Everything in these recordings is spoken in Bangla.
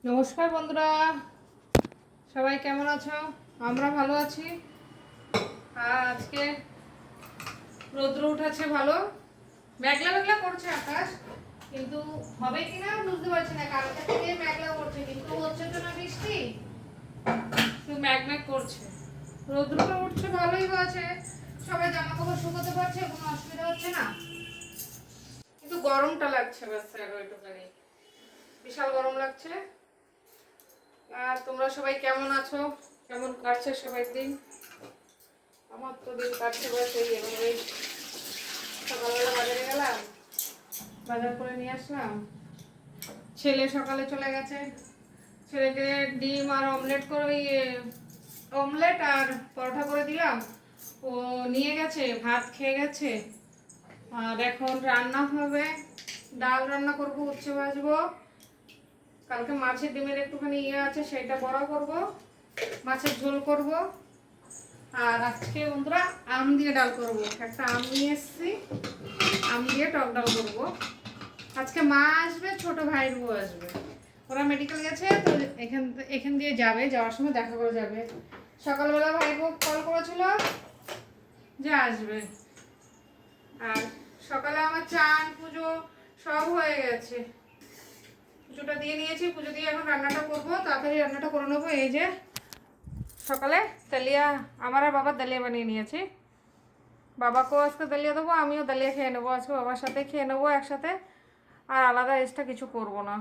নমস্কার বন্ধুরা, সবাই কেমন আছো? আমরা ভালো আছি। আর আজকে রৌদ্র উঠেছে, ভালো মেঘলা মেঘলা করছে আকাশ, কিন্তু হবে কিনা বুঝতে পারছি না। কালকে থেকে মেঘলা করছে, কিন্তু হচ্ছে তো না বৃষ্টি, শুধু মেঘ মেঘ করছে। রৌদ্রটা উঠছে, ভালোই আছে, সবাই জামা কাপড় শুকোতে পারছে, কোনো অসুবিধা হচ্ছে না। কিন্তু গরমটা লাগছে, ব্যাস একটুখানি বিশাল গরম লাগছে। আর তোমরা সবাই কেমন আছো? কেমন কাটছে সবাই দিন? আমার তো দিন কাটছে বয়স এইভাবে। সকালবেলা বাজারে গেলাম, বাজার করে নিয়ে আসলাম। ছেলে সকালে চলে গেছে, ছেলেকে ডিম আর অমলেট করে অমলেট আর পরোটা করে দিলাম। ও নিয়ে গেছে, ভাত খেয়ে গেছে। আর এখন রান্না হবে, ডাল রান্না করবো, উচ্ছে ভাজবো। কালকে মাছের ডিমের একটুখানি আছে, সেটা বড়া করব, মাছের ঝোল করব। আর আজকে বন্ধুরা আম দিয়ে ডাল করব। একটা আম নিয়ে এসেছি, আম দিয়ে টক ডাল করব। আজকে মা আসবে, ছোট ভাইয়ের বউ আসবে, ওরা মেডিকেল গেছে, তো এখান দিয়ে যাবে, যাওয়ার সময় দেখা করে যাবে। সকালবেলা ভাই বউ কল করেছিল যে আসবে। আর সকালে আমার চান পুজো সব হয়ে গেছে, পুজোটা দিয়ে নিয়েছি। পুজো দিয়ে এখন রান্নাটা করবো, তাড়াতাড়ি রান্নাটা করে নেবো। এই যে সকালে দালিয়া, আমার আর বাবার দালিয়া বানিয়ে নিয়েছি। বাবাকেও আজকে দালিয়া দেবো, আমিও দালিয়া খেয়ে নেবো আজকে, বাবার সাথে খেয়ে নেবো একসাথে। আর আলাদা এক্সট্রা কিছু করব না।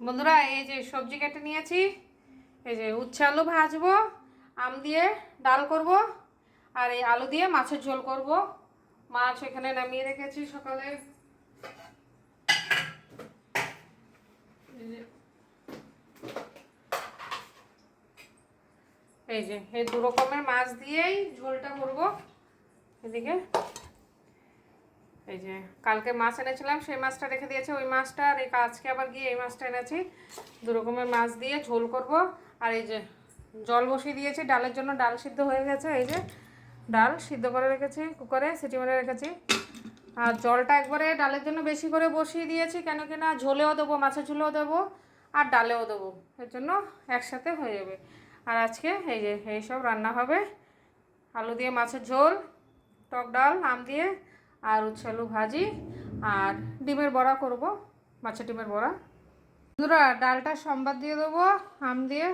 বন্ধুরা এই যে সবজি কেটে নিয়েছি, এই যে উচ্ছে আলু ভাজবো, আম দিয়ে ডাল করব, আর এই আলু দিয়ে মাছের ঝোল করব। মাছ এখানে নামিয়ে রেখেছি সকালে। এই যে এই দু রকমের মাছ দিয়েই ঝোলটা করব। এদিকে এই যে কালকে মাছ এনেছিলাম, সেই মাছটা রেখে দিয়েছে, ওই মাছটা। আর এই আজকে আবার গিয়ে এই মাছটা এনেছি, দু রকমের মাছ দিয়ে ঝোল করব। আর এই যে জল বসিয়ে দিয়েছি ডালের জন্য, ডাল সিদ্ধ হয়ে গেছে। এই যে ডাল সিদ্ধ করে রেখেছি, কুকারে সিটি মেরে রেখেছি। আর জলটা একবারে ডালের জন্য বেশি করে বসিয়ে দিয়েছি, কেন কি না ঝোলেও দেবো, মাছের ঝোলেও দেবো, আর ডালেও দেবো, এর জন্য একসাথে হয়ে যাবে। আর আজকে এই যে এইসব রান্না হবে, আলু দিয়ে মাছের ঝোল, টক ডাল আম দিয়ে, আর উচ্ছে আলু ভাজি, আর ডিমের বড়া করব, মাছের ডিমের বড়া। বন্ধুরা ডালটা সম্বাদ দিয়ে দেবো আম দিয়ে।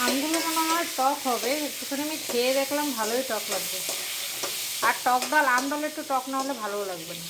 আমগুলো মনে হয় টক হবে, একটুখানি আমি খেয়ে দেখলাম, ভালোই টক লাগবে। আর টক ডাল, আম ডাল একটু টক না হলে ভালোও লাগবে না।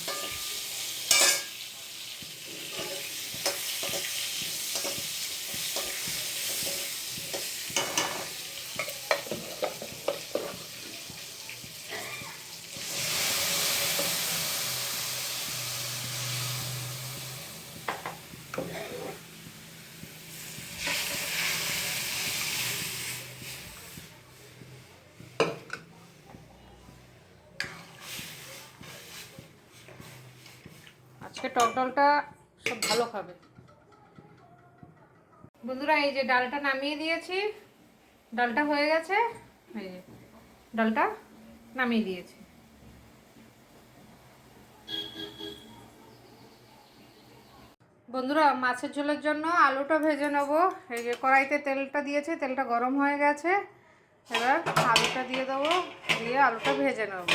আজকে টক ডালটা সব ভালো খাবে। বন্ধুরা এই যে ডালটা নামিয়ে দিয়েছি, ডালটা হয়ে গেছে, এই যে ডালটা নামিয়ে দিয়েছি। বন্ধুরা মাছের ঝোলের জন্য আলুটা ভেজে নেব। এই যে কড়াইতে তেলটা দিয়েছি, তেলটা গরম হয়ে গেছে, এবার আলুটা দিয়ে দেবো, দিয়ে আলুটা ভেজে নেব।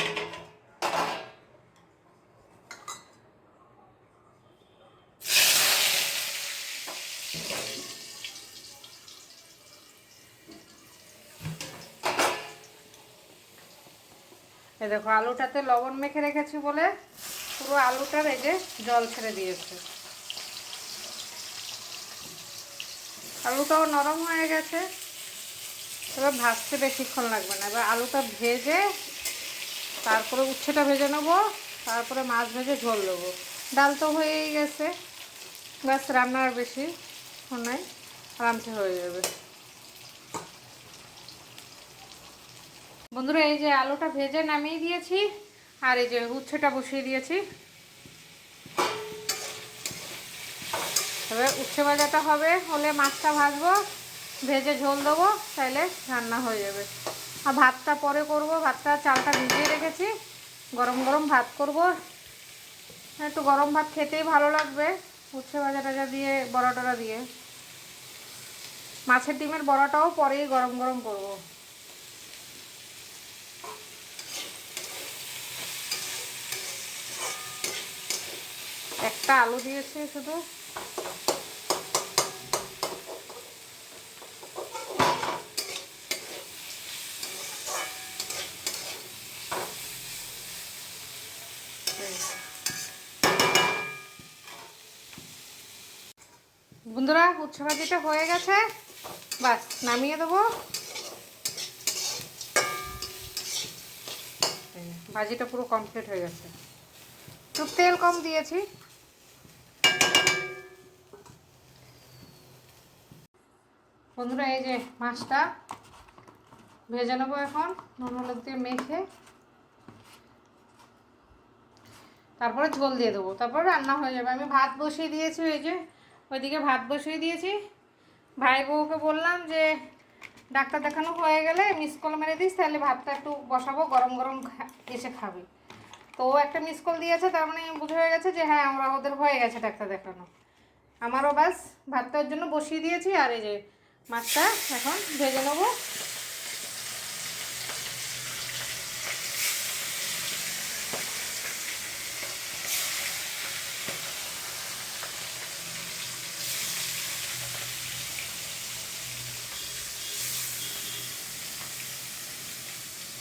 এই দেখো আলুটাতে লবণ মেখে রেখেছি বলে পুরো আলুটার এই যে জল ছেড়ে দিয়েছে। আলুটাও নরম হয়ে গেছে। এবার ভাজতে বেশিক্ষণ লাগবে না। এবার আলুটা ভেজে তারপরে উচ্ছেটা ভেজে নেবো, তারপরে মাছ ভেজে ঝোল দেবো। ডাল তো হয়েই গেছে, ব্যাস রান্নার বেশি নাই, আরামসে হয়ে যাবে। বন্ধুরা এই যে আলুটা ভেজে নামিয়ে দিয়েছি, আর এই যে উচ্ছেটা বসিয়ে দিয়েছি। এবার উচ্ছে ভাজাটা হলে মাছটা ভাজবো, ভেজে ঝোল দেবো, তাইলে রান্না হয়ে যাবে। আর ভাতটা পরে করব। ভাতটা চালটা ভিজিয়ে রেখেছি, গরম গরম ভাত করব। একটু গরম ভাত খেতেই ভালো লাগবে উচ্ছে ভাজা টাজা দিয়ে, বড়া টড়া দিয়ে। মাছের ডিমের বড়াটাও পরেই গরম গরম করব। একটা আলু দিয়েছি শুধু। বন্ধুরা উচ্ছে ভাজিটা হয়ে গেছে, বাস নামিয়ে দেবো। ভাজিটা পুরো কমপ্লিট হয়ে গেছে, একটু তেল কম দিয়েছি। বন্ধুরা এই যে মাছটা ভেজে নেবো এখন নুন হলুদ দিয়ে মেখে, তারপরে ঝোল দিয়ে দেবো, তারপরে রান্না হয়ে যাবে। আমি ভাত বসিয়ে দিয়েছি, এই যে ওইদিকে ভাত বসিয়ে দিয়েছি। ভাই বউকে বললাম যে ডাক্তার দেখানো হয়ে গেলে মিস কল মেরে দিস, তাহলে ভাতটা একটু বসাবো, গরম গরম এসে খাবি। তো ও একটা মিস কল দিয়েছে, তার মানে বুঝে হয়ে গেছে যে হ্যাঁ আমরা ওদের হয়ে গেছে ডাক্তার দেখানো। আমারও বাস ভাতটার জন্য বসিয়ে দিয়েছি। আর এই যে মাছটা এখন ভেজে নেবো।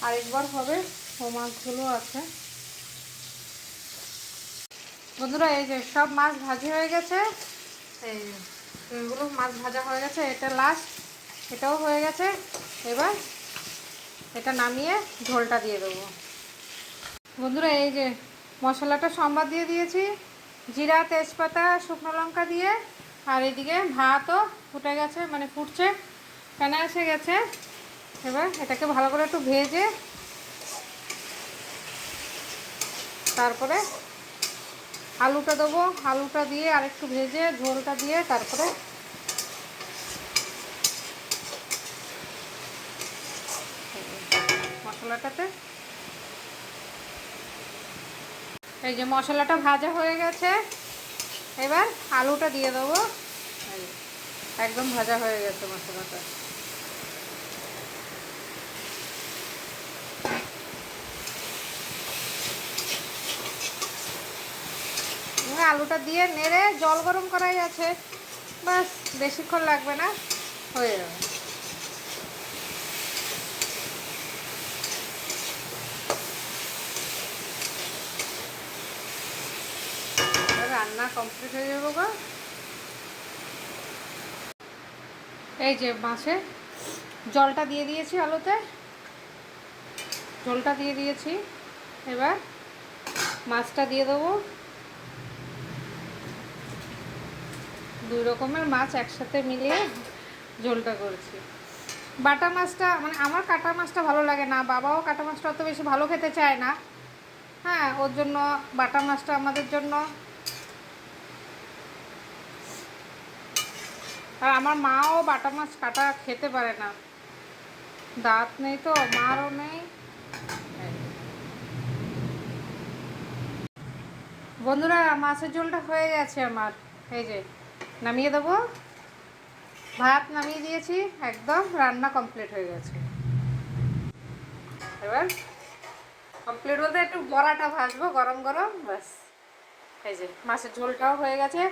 আরেকবার হবে, ও মাছগুলো আছে। বন্ধুরা এই যে সব মাছ ভাজি হয়ে গেছে, এই এগুলো মাছ ভাজা হয়ে গেছে, এটা লাস্ট, এটাও হয়ে গেছে। এবার এটা নামিয়ে ঝোলটা দিয়ে দেবো। বন্ধুরা এই যে মশলাটা সম্বাদ দিয়ে দিয়েছি, জিরা তেজপাতা শুকনো লঙ্কা দিয়ে। আর এদিকে ভাতও ফুটে গেছে, মানে ফুটছে, ফেনা এসে গেছে। এবার এটাকে ভালো করে একটু ভেজে তারপরে আলুটা দেবো, আলুটা দিয়ে আরেকটু ভেজে ঝোলটা দিয়ে তারপরে মশলাটাতে, এই যে মশলাটা ভাজা হয়ে গেছে, এবার আলুটা দিয়ে দেবো। একদম ভাজা হয়ে গেছে মশলাটা। আলুটা দিয়ে নেড়ে জল গরম করাই আছে, বাস বেশিক্ষণ লাগবে না, হয়ে যাবে। রান্না কমপ্লিট হয়ে যাবো গো। এই যে মাছে জলটা দিয়ে দিয়েছি, আলুতে জলটা দিয়ে দিয়েছি। এবার মাছটা দিয়ে দেবো। দুই রকমের মাছ একসাথে মিলিয়ে ঝোলটা করেছি। বাটা মাছটা মানে আমার কাটা মাছটা ভালো লাগে না, বাবাও কাটা মাছটা অত বেশি ভালো খেতে চায় না। হ্যাঁ, ওর জন্য বাটা মাছটা আমাদের জন্য। আর আমার মাও বাটা মাছ কাটা খেতে পারে না, দাঁত নেই তো, মারও নেই। বন্ধুরা মাছের ঝোলটা হয়ে গেছে আমার, এই যে নামিয়ে দেবো। ভাত নামিয়ে দিয়েছি, একদম রান্না কমপ্লিট হয়ে গেছে। এবার কমপ্লিট বলতে একটু বড়াটা ভাজবো গরম গরম, ব্যাস। এই যে মাছের ঝোলটাও হয়ে গেছে,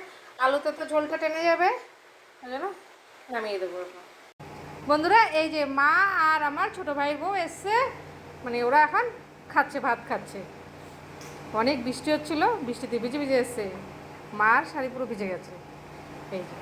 আলুতে তো ঝোলটা টেনে যাবে, ওই জন্য নামিয়ে দেবো। বন্ধুরা এই যে মা আর আমার ছোটো ভাই বউ এসছে, মানে ওরা এখন খাচ্ছে, ভাত খাচ্ছে। অনেক বৃষ্টি হচ্ছিল, বৃষ্টিতে ভিজে ভিজে এসছে, মার শাড়ি পুরো ভিজে গেছে। এই যে